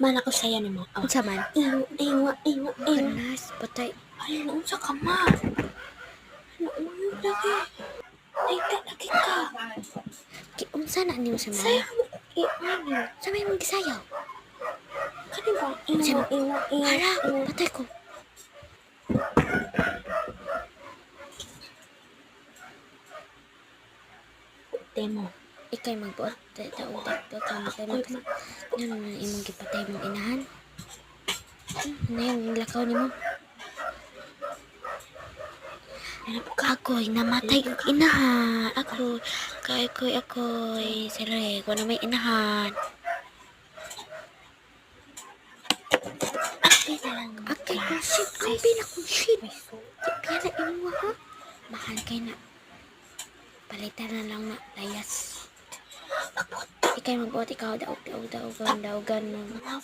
Mana ko sayo nimo. Oh. Unsa man? Iwa. Kanas, patay. Ay, unsa ka ma? Uyog lagi. Ay, lagi ka. Unsa na nimo sa Sayo mga? mo. Ano? Sa may mong gisayaw. Kani ba? Iwa. Hala, patay ko. Demo. Ikay magbuot. Daog ka matay mo. Ano na imong gipatay mong inahan? Ano yung lakaw nimo? Ako'y namatay og inahan. Ako'y sire. Kung na may inahan. Okay, kung shit. Kampi na kung shit. Piyala inuwa ha? Mahal kayo na. Palitan na lang na. Layas. Ikay magbuot. Ikaw daogan mo.